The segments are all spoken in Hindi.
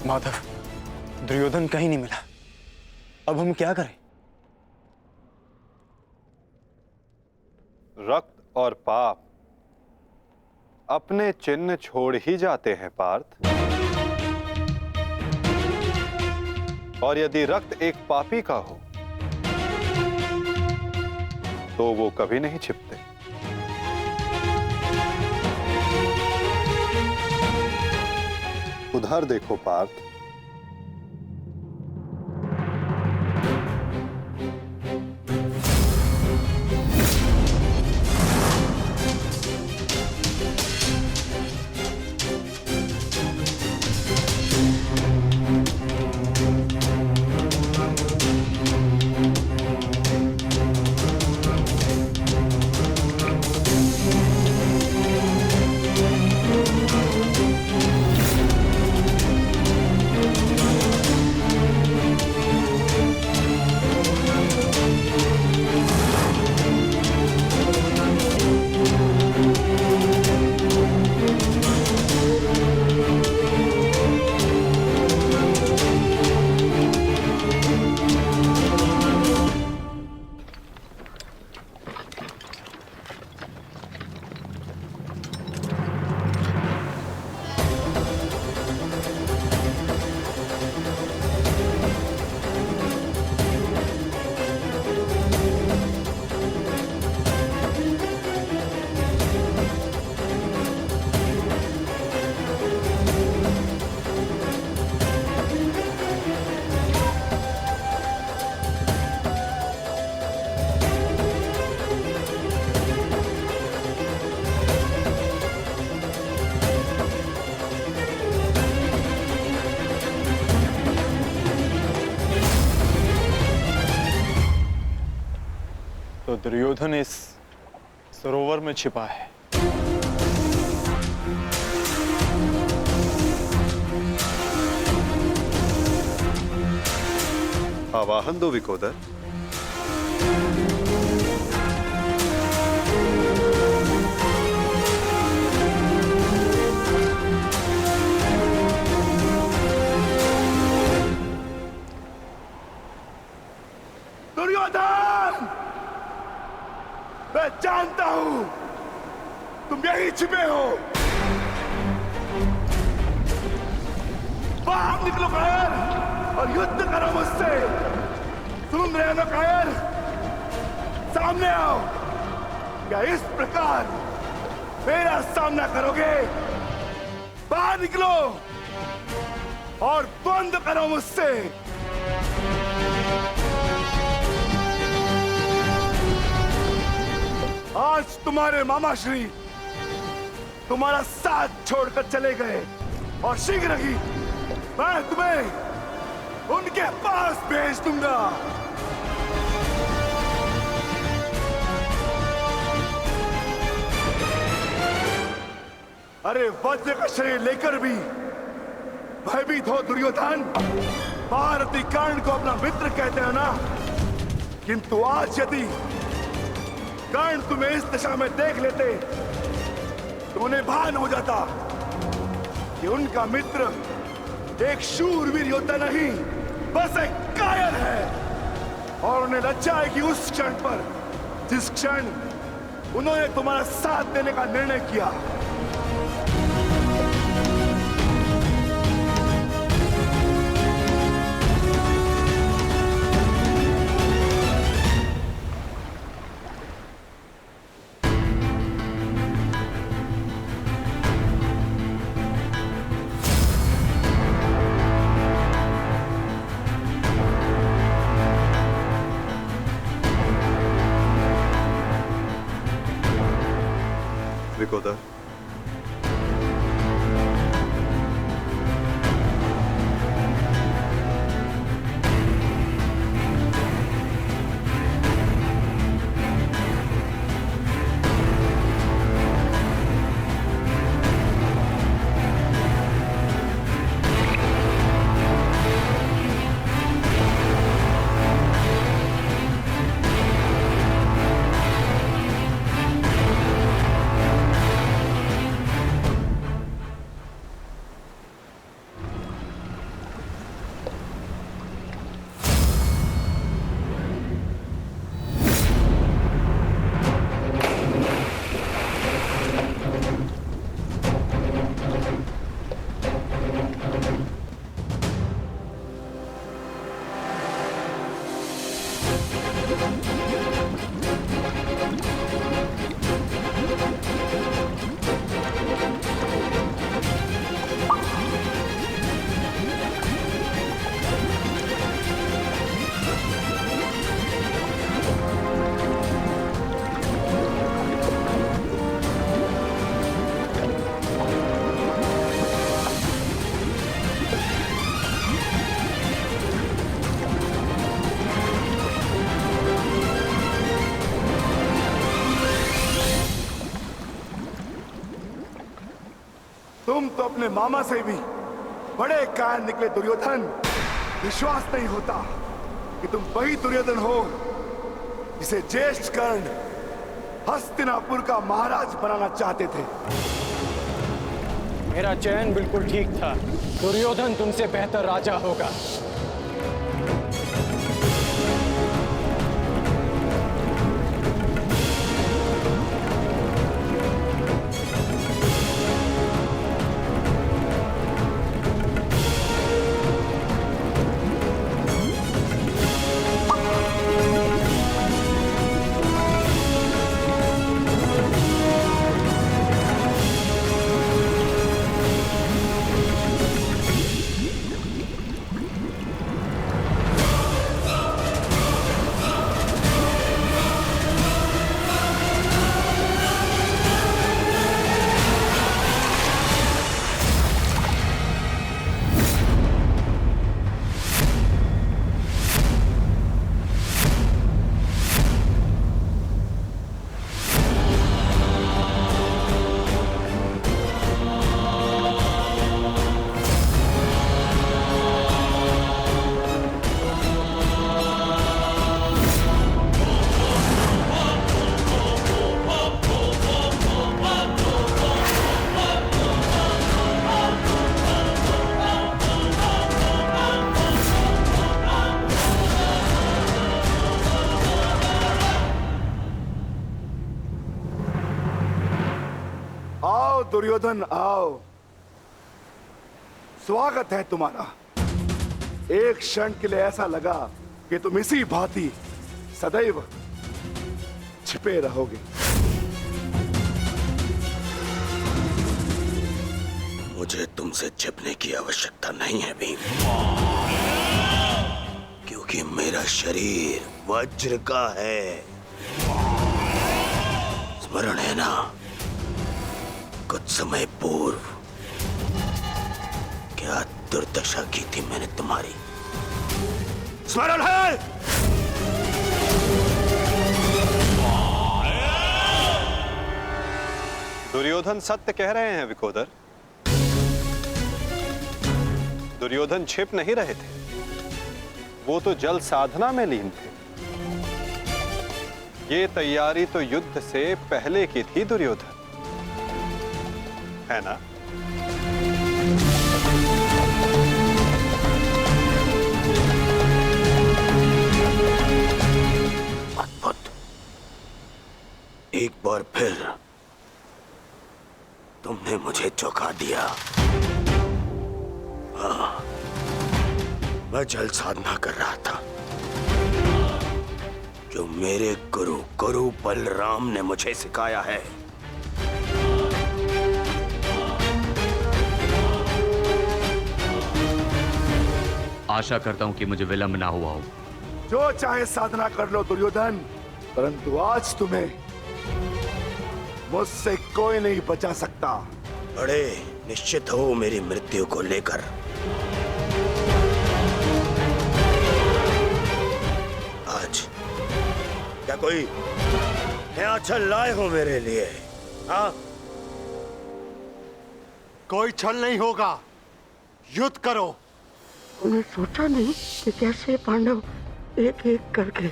माधव, दुर्योधन कहीं नहीं मिला। अब हम क्या करें? रक्त और पाप अपने चिन्ह छोड़ ही जाते हैं पार्थ। और यदि रक्त एक पापी का हो तो वो कभी नहीं छिपते। उधर देखो पार्थ, तो दुर्योधन इस सरोवर में छिपा है। आवाहन दो विकोदर। दुर्योधन, मैं जानता हूं तुम यहीं छिपे हो। बाहर निकलो कायर और युद्ध करो मुझसे। सुन रहे हो ना कायर? सामने आओ। क्या इस प्रकार मेरा सामना करोगे? बाहर निकलो और बंद करो मुझसे। आज तुम्हारे मामा श्री तुम्हारा साथ छोड़कर चले गए और शीघ्र ही मैं तुम्हें उनके पास भेज दूंगा। अरे वज्र का शरीर लेकर भी भयभीत हो दुर्योधन। भारती कर्ण को अपना मित्र कहते हैं ना, किंतु आज यदि कर्ण तुम्हें इस दशा में देख लेते तो उन्हें भान हो जाता कि उनका मित्र एक शूरवीर योद्धा नहीं, बस एक कायर है। और उन्हें लज्जा आएगी उस क्षण पर जिस क्षण उन्होंने तुम्हारा साथ देने का निर्णय किया। विकोदर, तो अपने मामा से भी बड़े कायर निकले दुर्योधन। विश्वास नहीं होता कि तुम वही दुर्योधन हो जिसे ज्येष्ठ कर्ण हस्तिनापुर का महाराज बनाना चाहते थे। मेरा चयन बिल्कुल ठीक था। दुर्योधन तुमसे बेहतर राजा होगा। आओ दुर्योधन आओ, स्वागत है तुम्हारा। एक क्षण के लिए ऐसा लगा कि तुम इसी भांति सदैव छिपे रहोगे। मुझे तुमसे छिपने की आवश्यकता नहीं है भीम, क्योंकि मेरा शरीर वज्र का है। स्मरण है ना, कुछ समय पूर्व क्या दुर्दशा की थी मैंने तुम्हारी? स्मरण है? दुर्योधन सत्य कह रहे हैं विकोदर। दुर्योधन छिप नहीं रहे थे, वो तो जल साधना में लीन थे। ये तैयारी तो युद्ध से पहले की थी दुर्योधन, है ना? अद्भुत। एक बार फिर तुमने मुझे चौंका दिया। हाँ, मैं जल साधना कर रहा था जो मेरे गुरु बलराम ने मुझे सिखाया है। आशा करता हूं कि मुझे विलंब ना हुआ हो। जो चाहे साधना कर लो दुर्योधन, परंतु आज तुम्हें मुझसे कोई नहीं बचा सकता। बड़े निश्चित हो मेरी मृत्यु को लेकर। आज क्या कोई नया छल लाए हो मेरे लिए? हाँ? कोई छल नहीं होगा, युद्ध करो। उन्हें सोचा नहीं कि कैसे पांडव एक एक करके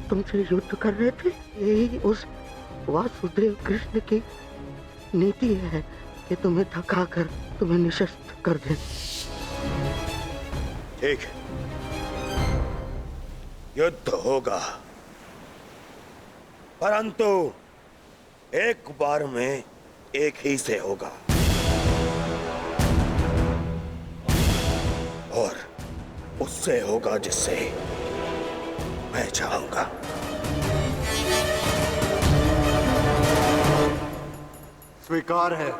तुमसे युद्ध कर रहे थे। यही उस वासुदेव कृष्ण की नीति है कि तुम्हें थकाकर तुम्हें निशस्त्र कर दे। ठीक है, युद्ध होगा, परंतु एक बार में एक ही से होगा और उससे होगा जिससे मैं चाहूंगा। स्वीकार है।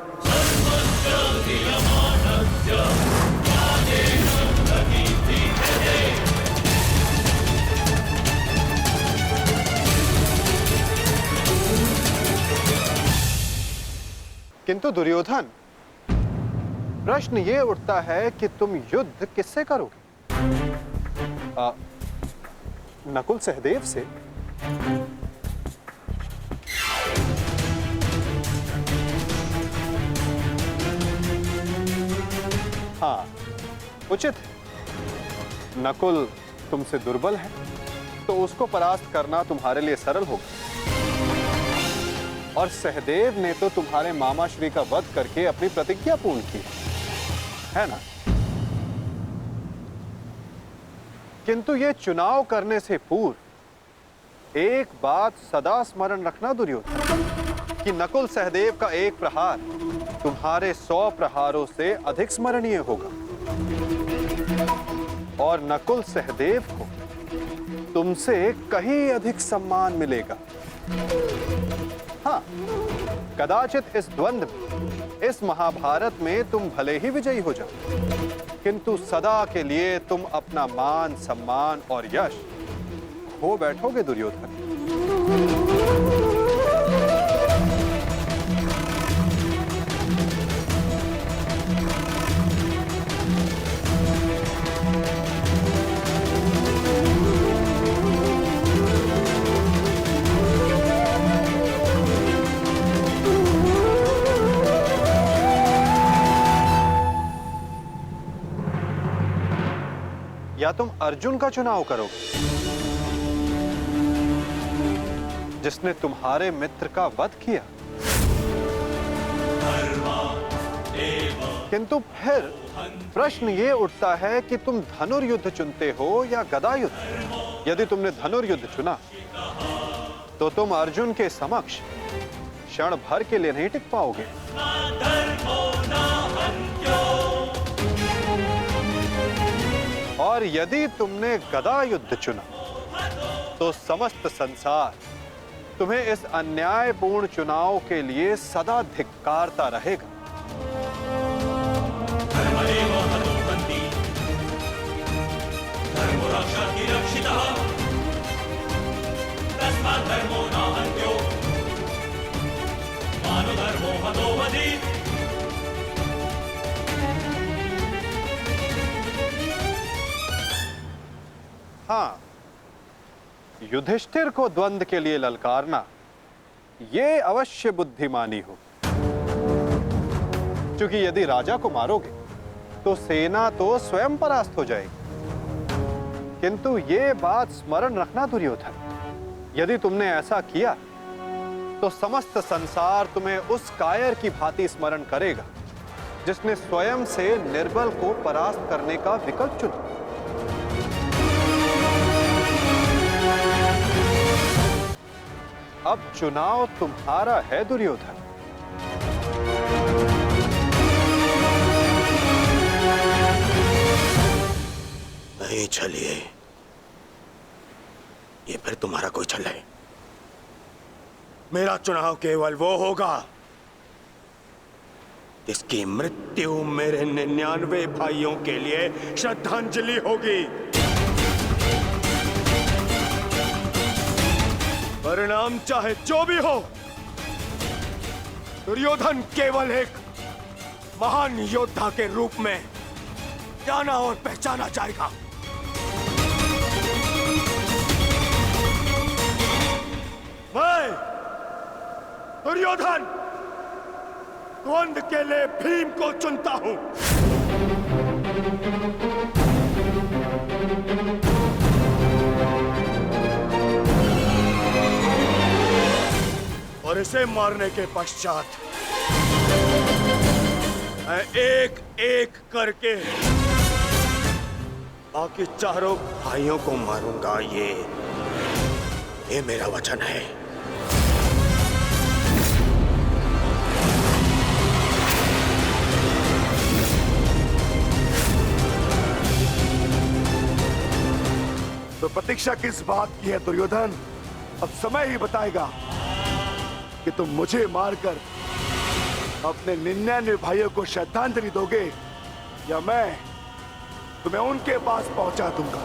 किंतु दुर्योधन, प्रश्न ये उठता है कि तुम युद्ध किससे करोगे? नकुल सहदेव से? हाँ, उचित है। नकुल तुमसे दुर्बल है, तो उसको परास्त करना तुम्हारे लिए सरल होगा। और सहदेव ने तो तुम्हारे मामा श्री का वध करके अपनी प्रतिज्ञा पूर्ण की है ना? किंतु ये चुनाव करने से पूर्व एक बात सदा स्मरण रखना दुर्योधन, कि नकुल सहदेव का एक प्रहार तुम्हारे 100 प्रहारों से अधिक स्मरणीय होगा। और नकुल सहदेव को तुमसे कहीं अधिक सम्मान मिलेगा। हाँ, कदाचित इस द्वंद्व में, इस महाभारत में तुम भले ही विजयी हो जाओ, किंतु सदा के लिए तुम अपना मान, सम्मान और यश खो बैठोगे दुर्योधन। या तुम अर्जुन का चुनाव करोगे, जिसने तुम्हारे मित्र का वध किया। किंतु फिर प्रश्न ये उठता है कि तुम धनुर्युद्ध चुनते हो या गदा युद्ध। यदि तुमने धनुर्युद्ध चुना तो तुम अर्जुन के समक्ष क्षण भर के लिए नहीं टिक पाओगे। और यदि तुमने गदा युद्ध चुना तो समस्त संसार तुम्हें इस अन्यायपूर्ण चुनाव के लिए सदा धिक्कारता रहेगा। हाँ, युधिष्ठिर को द्वंद्व के लिए ललकारना ये अवश्य बुद्धिमानी हो, क्योंकि यदि राजा को मारोगे तो सेना तो स्वयं परास्त हो जाएगी। किंतु ये बात स्मरण रखना दुर्योधन, यदि तुमने ऐसा किया तो समस्त संसार तुम्हें उस कायर की भांति स्मरण करेगा जिसने स्वयं से निर्बल को परास्त करने का विकल्प चुना। अब चुनाव तुम्हारा है दुर्योधन। नहीं चलिए, ये फिर तुम्हारा कोई छल है। मेरा चुनाव केवल वो होगा जिसकी मृत्यु मेरे 99 भाइयों के लिए श्रद्धांजलि होगी। परिणाम चाहे जो भी हो, दुर्योधन केवल एक महान योद्धा के रूप में जाना और पहचाना जाएगा। मैं दुर्योधन द्वंद्व के लिए भीम को चुनता हूं। और इसे मारने के पश्चात मैं एक एक करके बाकी चारों भाइयों को मारूंगा। ये मेरा वचन है। तो प्रतीक्षा किस बात की है दुर्योधन? अब समय ही बताएगा कि तुम मुझे मारकर अपने 99 भाइयों को श्रद्धांजलि दोगे या मैं तुम्हें उनके पास पहुंचा दूंगा।